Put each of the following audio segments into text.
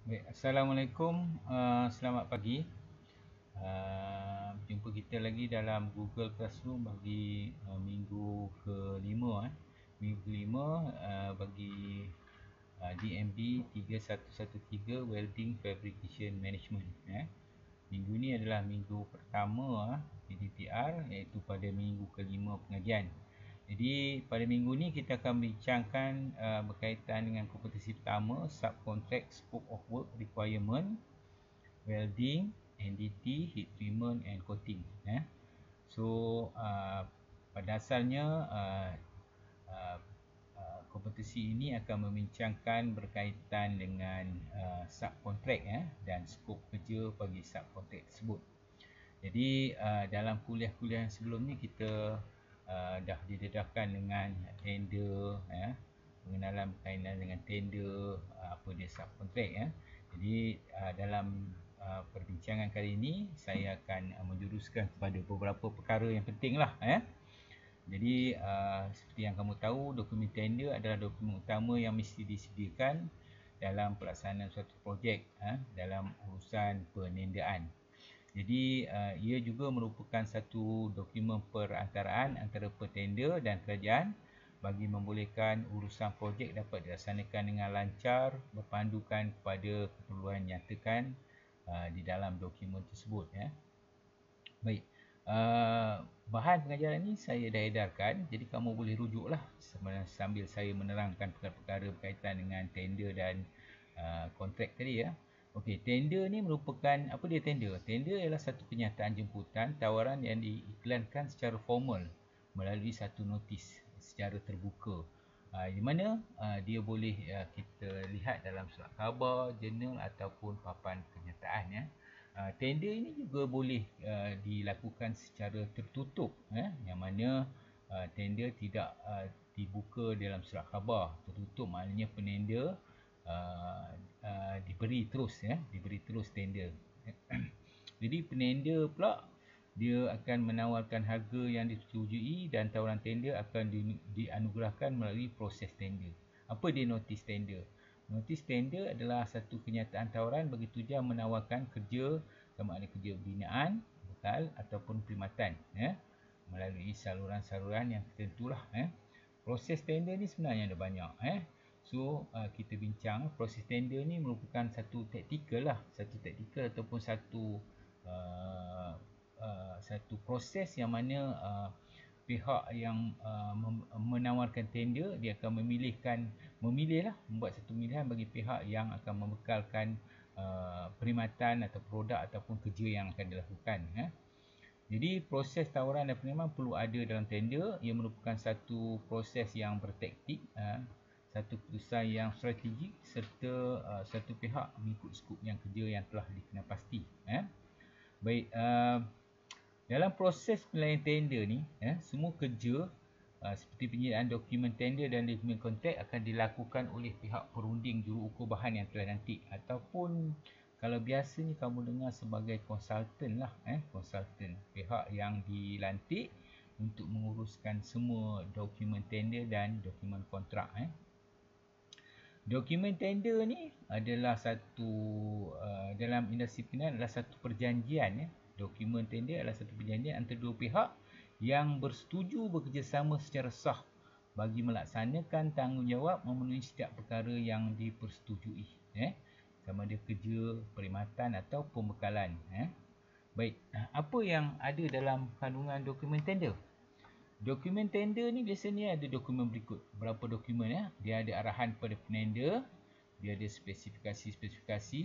Baik, Assalamualaikum, selamat pagi. Jumpa kita lagi dalam Google Classroom bagi minggu kelima. Minggu kelima bagi DMB 3113 Welding Fabrication Management. Minggu ni adalah minggu pertama PDPR, iaitu pada minggu kelima pengajian. Jadi pada minggu ni kita akan bincangkan berkaitan dengan kompetisi pertama, Subcontract Scope of Work Requirement, Welding, NDT, Heat Treatment and Coating. So pada asalnya kompetisi ini akan membincangkan berkaitan dengan subkontrak dan skop kerja bagi subkontrak tersebut. Jadi dalam kuliah-kuliah yang sebelum ni kita dah didedahkan dengan tender, pengenalan berkaitan dengan tender, apa dia subkontrak. Jadi dalam perbincangan kali ini saya akan menjuruskan kepada beberapa perkara yang penting lah. Jadi seperti yang kamu tahu, dokumen tender adalah dokumen utama yang mesti disediakan dalam pelaksanaan suatu projek dalam urusan penendaan. Jadi ia juga merupakan satu dokumen perantaraan antara petender dan kerajaan bagi membolehkan urusan projek dapat dilaksanakan dengan lancar berpandukan kepada keperluan nyatakan di dalam dokumen tersebut. Baik, bahan pengajaran ini saya dah edarkan, jadi kamu boleh rujuklah sambil saya menerangkan perkara-perkara berkaitan dengan tender dan kontrak tadi. Okey, tender ni merupakan, apa dia tender? Tender ialah satu kenyataan jemputan tawaran yang diiklankan secara formal melalui satu notis secara terbuka. Di mana dia boleh kita lihat dalam surat khabar, jurnal ataupun papan kenyataan. Tender ini juga boleh dilakukan secara tertutup, yang mana tender tidak dibuka dalam surat khabar. Tertutup maknanya penender diberi terus tender. Jadi penender pula dia akan menawarkan harga yang disetujui dan tawaran tender akan dianugerahkan melalui proses tender. Apa dia notis tender? Notis tender adalah satu kenyataan tawaran bagi tujuan menawarkan kerja, sama ada kerja binaan, bekal ataupun perkhidmatan, melalui saluran-saluran yang tertentulah. Proses tender ni sebenarnya ada banyak. So kita bincang proses tender ni merupakan satu taktikal ataupun satu proses yang mana pihak yang menawarkan tender dia akan membuat satu pemilihan bagi pihak yang akan membekalkan perkhidmatan atau produk ataupun kerja yang akan dilakukan. Jadi proses tawaran dan penerimaan perlu ada dalam tender. Ia merupakan satu proses yang bertaktik, satu keputusan yang strategik serta satu pihak mengikut skop yang kerja yang telah dikenal pasti. Baik, dalam proses penilaian tender ni, semua kerja seperti penyediaan dokumen tender dan dokumen kontrak akan dilakukan oleh pihak perunding juruukur bahan yang telah dilantik, ataupun kalau biasanya kamu dengar sebagai konsultan lah, konsultan, pihak yang dilantik untuk menguruskan semua dokumen tender dan dokumen kontrak. Dokumen tender ni adalah satu dalam industri perniagaan adalah satu perjanjian. Dokumen tender adalah satu perjanjian antara dua pihak yang bersetuju bekerjasama secara sah bagi melaksanakan tanggungjawab memenuhi setiap perkara yang dipersetujui, sama ada kerja, perkhidmatan atau pembekalan. Baik, apa yang ada dalam kandungan dokumen tender? Dokumen tender ni biasanya ada dokumen berikut. Berapa dokumen? Dia ada arahan kepada penender, dia ada spesifikasi-spesifikasi,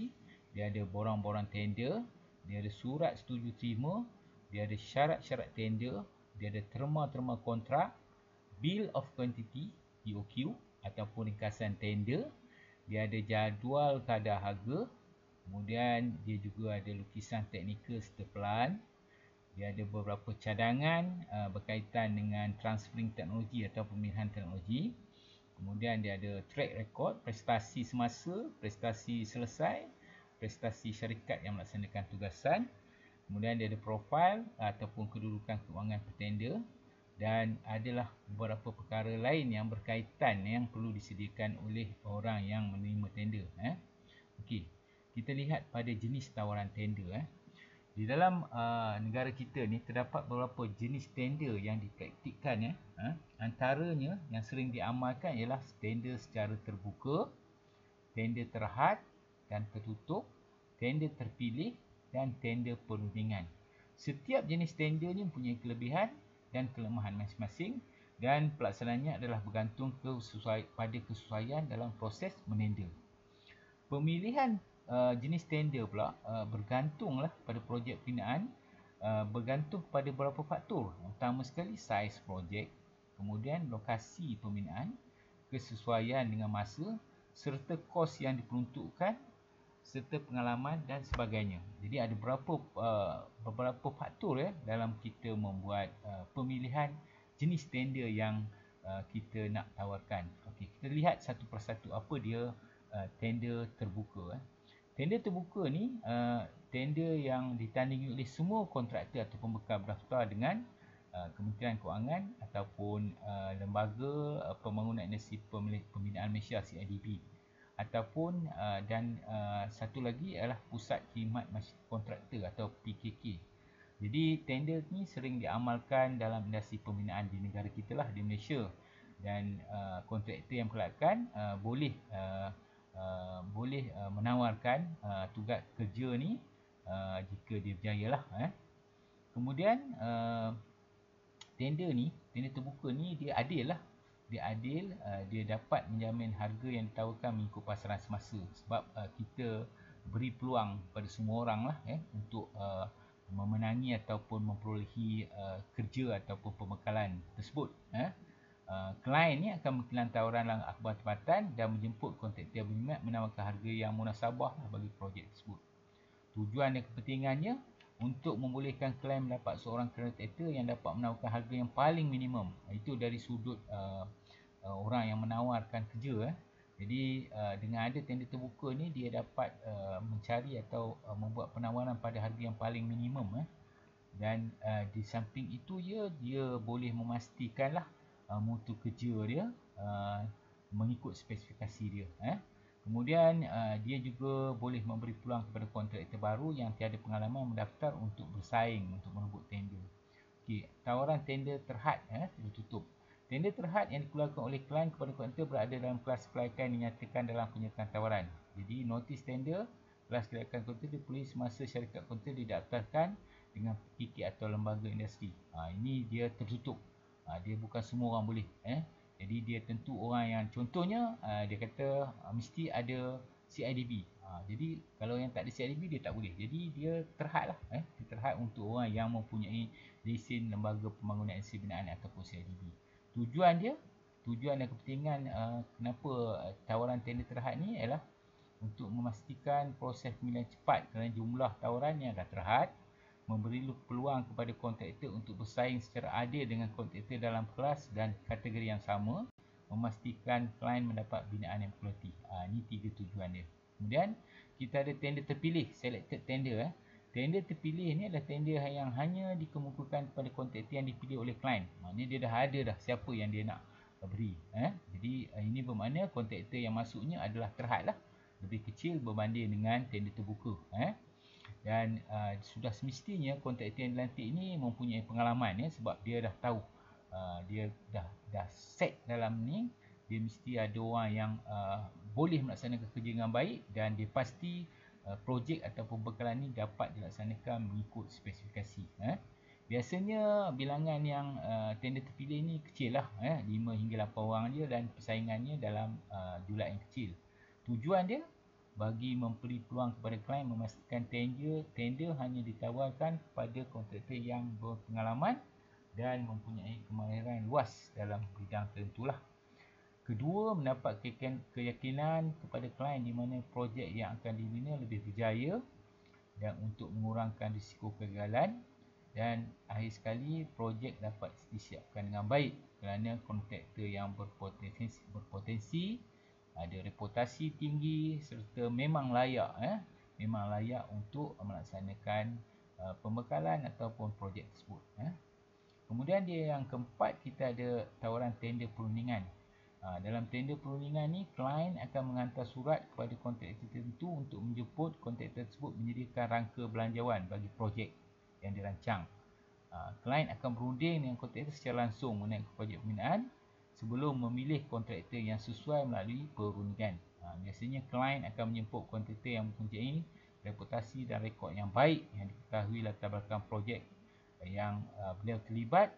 dia ada borang-borang tender, dia ada surat setuju terima, dia ada syarat-syarat tender, dia ada terma-terma kontrak, bill of quantity BOQ ataupun ringkasan tender, dia ada jadual kadar harga, kemudian dia juga ada lukisan teknikal serta pelan. Dia ada beberapa cadangan berkaitan dengan transferring teknologi atau pemilihan teknologi. Kemudian dia ada track record, prestasi semasa, prestasi selesai, prestasi syarikat yang melaksanakan tugasan. Kemudian dia ada profil ataupun kedudukan keuangan petender. Dan adalah beberapa perkara lain yang berkaitan yang perlu disediakan oleh orang yang menerima tender. Okey. kita lihat pada jenis tawaran tender. Di dalam negara kita ni terdapat beberapa jenis tender yang dipraktikkan. Antaranya yang sering diamalkan ialah tender secara terbuka, tender terhad dan tertutup, tender terpilih dan tender perundingan. Setiap jenis tender ni mempunyai kelebihan dan kelemahan masing-masing, dan pelaksanaannya adalah bergantung pada kesesuaian dalam proses menender. Pemilihan jenis tender pula bergantunglah pada projek pembinaan, bergantung pada beberapa faktor. Utama sekali saiz projek, kemudian lokasi pembinaan, kesesuaian dengan masa, serta kos yang diperuntukkan, serta pengalaman dan sebagainya. Jadi ada beberapa faktor dalam kita membuat pemilihan jenis tender yang kita nak tawarkan. Okey, kita lihat satu persatu apa dia tender terbuka. Tender terbuka ni tender yang ditandingi oleh semua kontraktor atau pembekal berdaftar dengan Kementerian Kewangan ataupun Lembaga Pembangunan Industri Pembinaan Malaysia CIDB, ataupun dan satu lagi adalah Pusat Khidmat Kontraktor atau PKK. Jadi tender ni sering diamalkan dalam industri pembinaan di negara kita lah, di Malaysia, dan kontraktor yang perlakan boleh menawarkan tugas kerja ni jika dia berjaya lah. Kemudian tender terbuka ni dia adil lah. Dia dapat menjamin harga yang ditawarkan mengikut pasaran semasa, sebab kita beri peluang pada semua orang lah untuk memenangi ataupun memperolehi kerja ataupun pembekalan tersebut. Klien ni akan mengiklin tawaran dalam akhbar tempatan dan menjemput kontraktor yang berminat menawarkan harga yang munasabah bagi projek tersebut. Tujuan dan kepentingannya untuk membolehkan klien mendapat seorang kontraktor yang dapat menawarkan harga yang paling minimum. Itu dari sudut orang yang menawarkan kerja. Jadi dengan ada tender terbuka ni, dia dapat mencari atau membuat penawaran pada harga yang paling minimum. Dan di samping itu dia boleh memastikanlah mutu kerja dia mengikut spesifikasi dia. Kemudian dia juga boleh memberi peluang kepada kontraktor baru yang tiada pengalaman mendaftar untuk bersaing untuk merebut tender. Okey, tawaran tender terhad tertutup. Tender terhad yang dikeluarkan oleh klien kepada kontraktor berada dalam kelas kelayakan yang dinyatakan dalam penyertaan tawaran. Jadi notis tender, kelas kelayakan kontraktor dipulih semasa syarikat kontraktor didaftarkan dengan PKK atau lembaga industri. Ini dia tertutup. Dia bukan semua orang boleh. Jadi dia tentu orang yang contohnya dia kata mesti ada CIDB. Jadi kalau yang tak ada CIDB dia tak boleh. Jadi dia terhad lah. Dia terhad untuk orang yang mempunyai lesen Lembaga Pembangunan Industri Binaan ataupun CIDB. Tujuan dan kepentingan kenapa tawaran tender terhad ni ialah untuk memastikan proses pemilihan cepat kerana jumlah tawaran yang akan terhad, memberi peluang kepada kontraktor untuk bersaing secara adil dengan kontraktor dalam kelas dan kategori yang sama, memastikan klien mendapat binaan yang berkualiti. Ini 3 tujuan dia. Kemudian kita ada tender terpilih, selected tender. Tender terpilih ni adalah tender yang hanya dikemukakan kepada kontraktor yang dipilih oleh klien. Maknanya dia dah ada siapa yang dia nak beri. Jadi ini bermakna kontraktor yang masuknya adalah terhad lah, lebih kecil berbanding dengan tender terbuka. Dan sudah semestinya kontraktor yang dilantik ini mempunyai pengalaman sebab dia dah tahu, dia dah set dalam ni, dia mesti ada orang yang boleh melaksanakan kerja dengan baik, dan dia pasti projek atau pembekalan ni dapat dilaksanakan mengikut spesifikasi. Biasanya bilangan yang tender terpilih ni kecil lah, 5 hingga 8 orang je, dan persaingannya dalam jumlah yang kecil. Tujuan dia bagi memberi peluang kepada klien memastikan tender hanya ditawarkan kepada kontraktor yang berpengalaman dan mempunyai kemahiran luas dalam bidang tertentulah. Kedua, mendapat keyakinan kepada klien di mana projek yang akan dibina lebih berjaya dan untuk mengurangkan risiko kegagalan. Dan akhir sekali, projek dapat disiapkan dengan baik kerana kontraktor yang berpotensi, ada reputasi tinggi serta memang layak untuk melaksanakan pembekalan ataupun projek tersebut. Kemudian dia yang keempat, kita ada tawaran tender perundingan. Dalam tender perundingan ni, klien akan menghantar surat kepada kontraktor tertentu untuk menjemput kontraktor tersebut menyediakan rangka belanjawan bagi projek yang dirancang. Klien akan berunding dengan kontraktor secara langsung mengenai projek pembinaan sebelum memilih kontraktor yang sesuai melalui perundingan. Biasanya klien akan menjemput kontraktor yang mempunyai reputasi dan rekod yang baik, yang diketahui latar belakang projek yang beliau terlibat,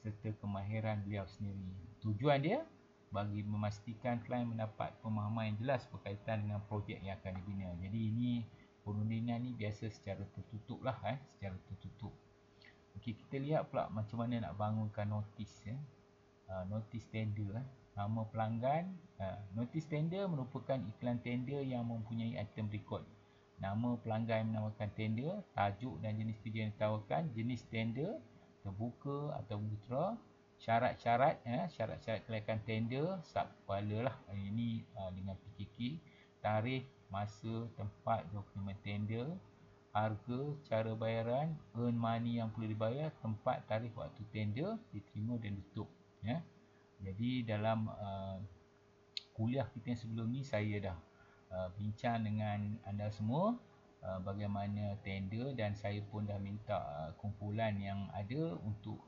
serta kemahiran beliau sendiri. Tujuan dia bagi memastikan klien mendapat pemahaman yang jelas berkaitan dengan projek yang akan dibina. Jadi ini perundingan ni biasa secara tertutup lah, secara tertutup. Okey, kita lihat pula macam mana nak bangunkan notis, notis tender. Nama pelanggan. Notis tender merupakan iklan tender yang mempunyai item berikut: nama pelanggan yang menawarkan tender, tajuk dan jenis kerja yang ditawarkan, jenis tender, terbuka atau terbuka, syarat-syarat, syarat-syarat kelayakan tender, subkepala lah, ini dengan PKK, tarikh, masa, tempat, dokumen tender, harga, cara bayaran, earn money yang perlu dibayar, tempat, tarikh, waktu tender diterima dan ditutup. Jadi dalam kuliah kita yang sebelum ni, saya dah bincang dengan anda semua bagaimana tender, dan saya pun dah minta kumpulan yang ada untuk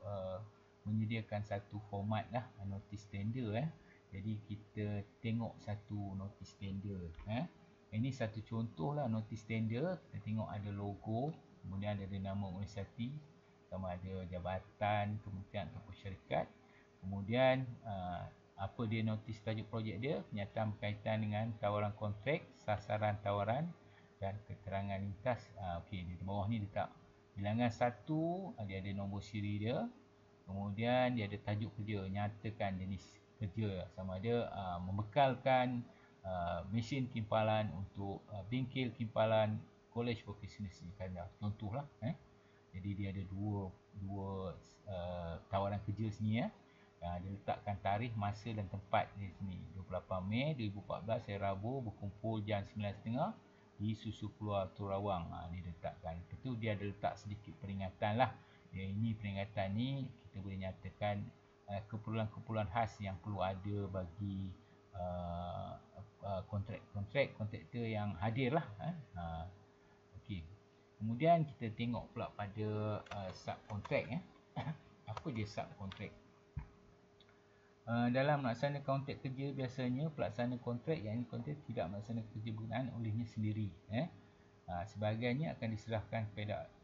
menyediakan satu format lah, notis tender. Jadi kita tengok satu notis tender. Ini satu contoh lah notis tender. Kita tengok ada logo, kemudian ada nama organisasi, sama ada jabatan, kementerian ataupun syarikat. Kemudian apa dia notis tajuk projek dia, kenyataan berkaitan dengan tawaran kontrak, sasaran tawaran dan keterangan lintas. Okey, di bawah ni letak bilangan 1, dia ada nombor siri dia. Kemudian dia ada tajuk kerja, nyatakan jenis kerja, sama ada membekalkan mesin timpalan untuk bengkel timpalan Kolej Profesional Sekandar. Contohlah. Jadi dia ada dua tawaran kerja sini. Dia letakkan tarikh, masa dan tempat di sini. 28 Mei 2014, hari Rabu, berkumpul jam 9.30 di Susu Keluar Turawang. Dia letakkan. Lepas tu dia ada letak sedikit peringatan lah. Ini peringatan ni kita boleh nyatakan keperluan-keperluan khas yang perlu ada bagi kontraktor yang hadir lah. Okey. Kemudian kita tengok pula pada subkontrak. Apa dia subkontrak? Dalam melaksanakan kontrak kerja, biasanya pelaksana kontrak yang kontrak tidak melaksanakan kerja berkenaan olehnya sendiri. Sebahagiannya akan diserahkan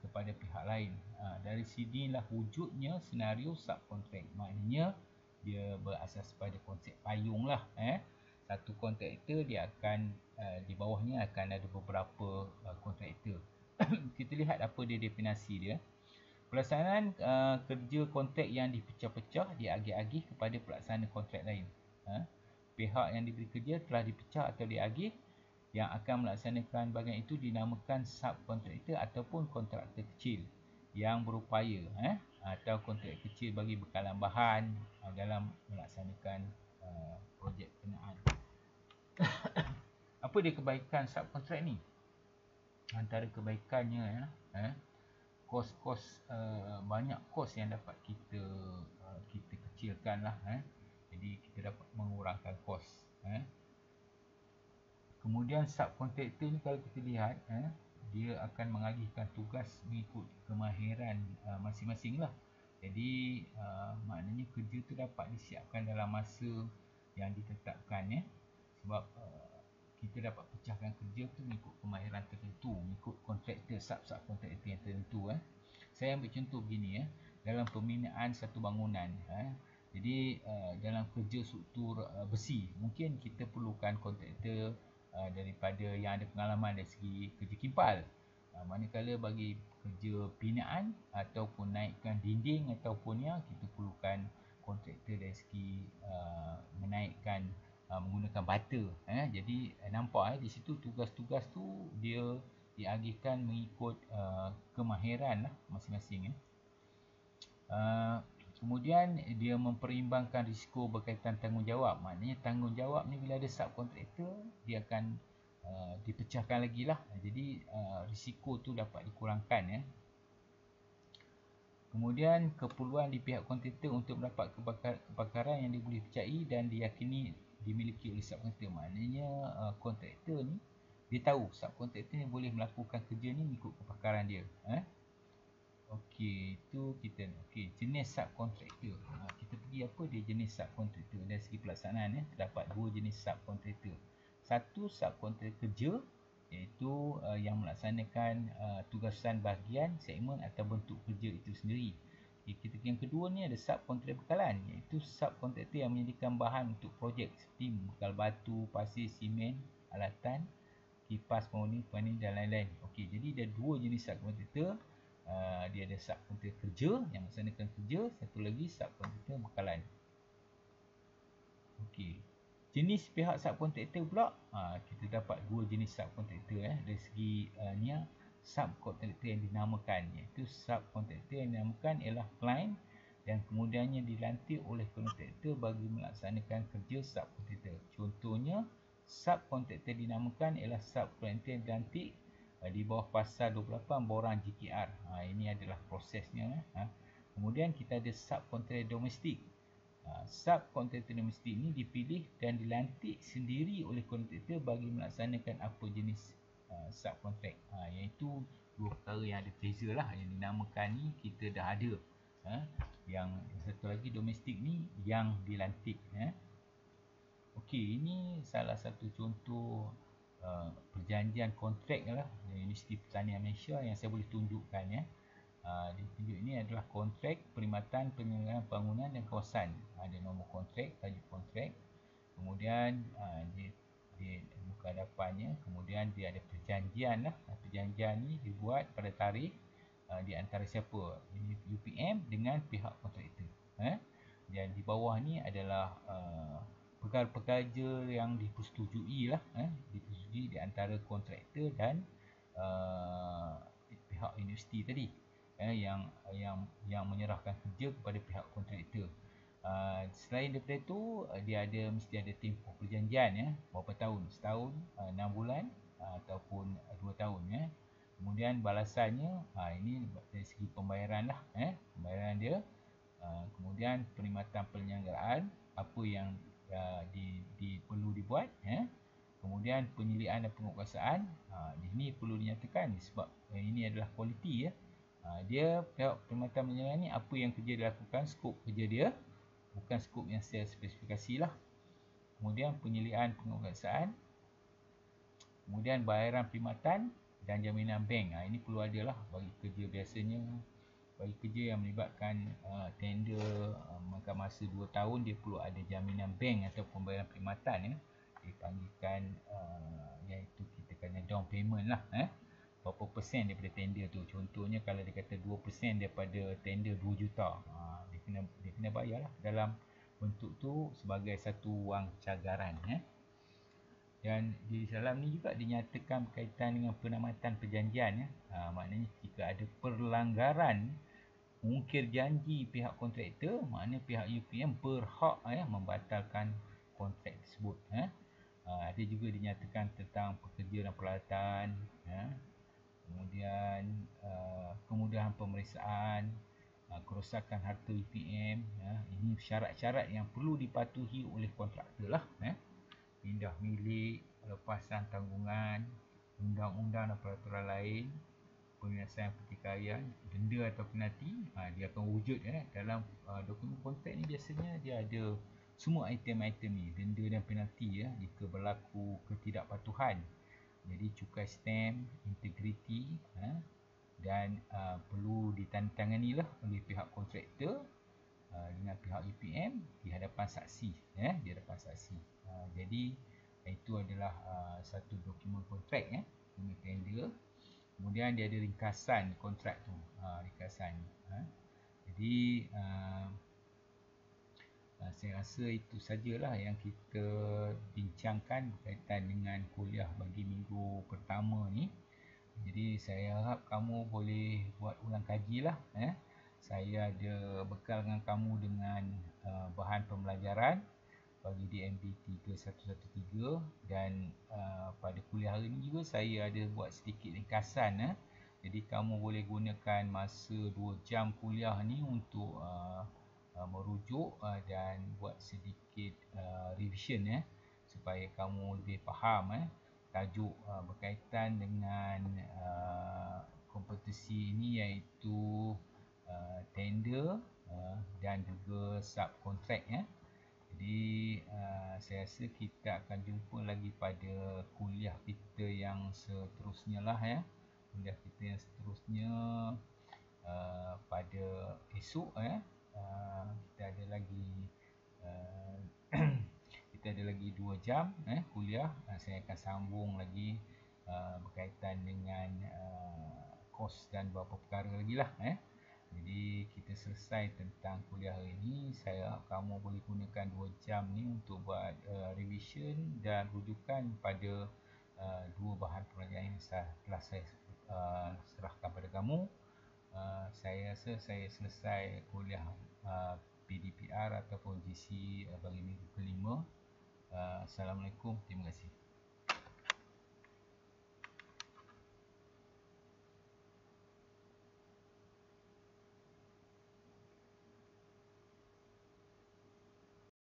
kepada pihak lain. Dari sinilah wujudnya senario subkontrak. Maknanya dia berasas pada konsep payung lah. Satu kontraktor dia akan di bawahnya akan ada beberapa kontraktor. Kita lihat apa dia definisi dia. Pelaksanaan kerja kontrak yang dipecah-pecah diagih-agih kepada pelaksana kontrak lain. Pihak yang diberi kerja telah dipecah atau diagih, yang akan melaksanakan bahagian itu dinamakan subkontraktor ataupun kontraktor kecil yang berupaya atau kontrak kecil bagi bekalan bahan dalam melaksanakan projek berkenaan. Apa dia kebaikan subkontrak ni? Antara kebaikannya kos-kos, banyak kos yang dapat kita kecilkan lah. Jadi kita dapat mengurangkan kos. Kemudian subkontraktor ni kalau kita lihat, dia akan mengalihkan tugas mengikut kemahiran masing-masing lah. Jadi maknanya kerja tu dapat disiapkan dalam masa yang ditetapkan. Sebab kita dapat pecahkan kerja tu mengikut kemahiran tertentu, mengikut kontraktor, subkontraktor yang tertentu. Saya ambil contoh begini, dalam pembinaan satu bangunan. Jadi dalam kerja struktur besi, mungkin kita perlukan kontraktor daripada yang ada pengalaman dari segi kerja kimpal. Manakala bagi kerja binaan ataupun naikkan dinding ataupun yang kita perlukan kontraktor dari segi menaikkan menggunakan bata. Jadi nampak di situ tugas-tugas tu dia diagihkan mengikut kemahiran lah masing-masing. Kemudian dia memperimbangkan risiko berkaitan tanggungjawab. Maknanya tanggungjawab ni bila ada subkontraktor, dia akan dipecahkan lagi lah. Jadi risiko tu dapat dikurangkan. Kemudian keperluan di pihak kontraktor untuk mendapat kebakaran yang boleh dipercayai dan diyakini dimiliki oleh subkontraktor. Maknanya kontraktor ni dia tahu subkontraktor ni boleh melakukan kerja ni mengikut kebakaran dia. Okey, itu kita okey, jenis subkontraktor. Kita pergi apa dia jenis subkontraktor. Dari segi pelaksanaan terdapat dua jenis subkontraktor. Satu subkontraktor kerja iaitu yang melaksanakan tugasan bahagian, segmen atau bentuk kerja itu sendiri. Yang kedua ni ada subkontraktor bekalan iaitu subkontraktor yang menyediakan bahan untuk projek seperti bekal batu, pasir, simen, alatan, kipas, pembangunan dan lain-lain. Okey, jadi ada dua jenis subkontraktor. Dia ada subkontraktor kerja yang melaksanakan kerja, satu lagi subkontraktor bekalan. Okey. Jenis pihak subkontraktor pula, kita dapat dua jenis subkontraktor dari segi subkontraktor yang dinamakan, iaitu subkontraktor yang dinamakan ialah client dan kemudiannya dilantik oleh kontraktor bagi melaksanakan kerja subkontraktor. Contohnya, subkontraktor dinamakan ialah subkontraktor yang dilantik di bawah pasal 28 borang GKR. Ini adalah prosesnya. Kemudian kita ada subkontraktor domestik. Subkontraktor domestik ini dipilih dan dilantik sendiri oleh kontraktor bagi melaksanakan apa jenis subkontrak. Iaitu dua perkara yang ada beza lah. Yang dinamakan ni kita dah ada. Yang satu lagi domestik ni yang dilantik. Okey, ini salah satu contoh perjanjian kontrak lah Universiti Pertanian Malaysia yang saya boleh tunjukkan Ditunjuk ini adalah kontrak perkhidmatan penyelenggaraan bangunan dan kawasan. Ada nombor kontrak, tajuk kontrak. Kemudian dia muka hadapannya. Kemudian dia ada perjanjian lah. Perjanjian ni dibuat pada tarikh di antara siapa? UPM dengan pihak kontraktor. Dan di bawah ni adalah perkara-perkara yang dipersetujui lah. Dipersetujui di antara kontraktor dan pihak universiti tadi. Yang menyerahkan kerja kepada pihak kontraktor. Selain daripada itu, dia mesti ada tempoh perjanjian berapa tahun? Setahun, 6 bulan ataupun 2 tahun Kemudian balasannya ini dari segi pembayaran lah pembayaran dia. Kemudian perkhidmatan penyelenggaraan apa yang perlu dibuat Kemudian penyelidikan dan penguatkuasaan. Di sini perlu dinyatakan sebab ini adalah kualiti dia pihak perkhidmatan penyelenggaraan ni apa yang kerja dilakukan, skop kerja dia, bukan skop yang saya spesifikasi lah. Kemudian penyelidikan penguatkuasaan, kemudian bayaran perkhidmatan dan jaminan bank. Ini perlu ada lah bagi kerja biasanya. Bagi kerja yang melibatkan tender maka masa 2 tahun dia perlu ada jaminan bank atau pembayaran perkhidmatan dipanggilkan iaitu kita kena down payment lah berapa persen daripada tender tu. Contohnya kalau dia kata 2% daripada tender 2 juta, dia kena bayar lah dalam bentuk tu sebagai satu wang cagaran Dan di dalam ni juga dinyatakan berkaitan dengan penamatan perjanjian maknanya jika ada perlanggaran mungkir janji pihak kontraktor, maknanya pihak UPM berhak membatalkan kontrak tersebut. Ada juga dinyatakan tentang pekerja dan peralatan, kemudian kemudahan pemeriksaan, kerosakan harta UPM. Ini syarat-syarat yang perlu dipatuhi oleh kontraktor lah. Pindah milik, lepasan tanggungan, undang-undang dan peraturan lain, penyelesaian pertikaian, denda atau penalti. Dia akan wujud dalam dokumen kontrak ni. Biasanya dia ada semua item-item ni, denda dan penalti jika berlaku ketidakpatuhan. Jadi cukai stamp, integriti dan perlu ditandatangani lah oleh pihak kontraktor dengan pihak UPM di hadapan saksi. Di hadapan saksi. Jadi itu adalah satu dokumen kontrak dokumen tender. Kemudian dia ada ringkasan kontrak tu, ringkasan. Jadi saya rasa itu sajalah yang kita bincangkan berkaitan dengan kuliah bagi minggu pertama ni. Jadi saya harap kamu boleh buat ulang kaji lah. Saya ada bekal dengan kamu dengan bahan pembelajaran bagi DMB 3113 dan pada kuliah hari ini juga saya ada buat sedikit ringkasan Jadi kamu boleh gunakan masa 2 jam kuliah ni untuk merujuk dan buat sedikit revision supaya kamu lebih faham tajuk berkaitan dengan kompetisi ini, iaitu tender dan juga subkontrak Jadi saya rasa kita akan jumpa lagi pada kuliah kita yang seterusnya lah kuliah kita yang seterusnya pada esok kita ada lagi kita ada lagi 2 jam kuliah. Saya akan sambung lagi berkaitan dengan kos dan beberapa perkara lagi lah Jadi kita selesai tentang kuliah hari ini. Kamu boleh gunakan 2 jam ni untuk buat revision dan rujukan pada 2 bahan pelajaran yang telah saya serahkan pada kamu. Saya rasa saya selesai kuliah PDPR ataupun GC bagi minggu kelima. Assalamualaikum, terima kasih.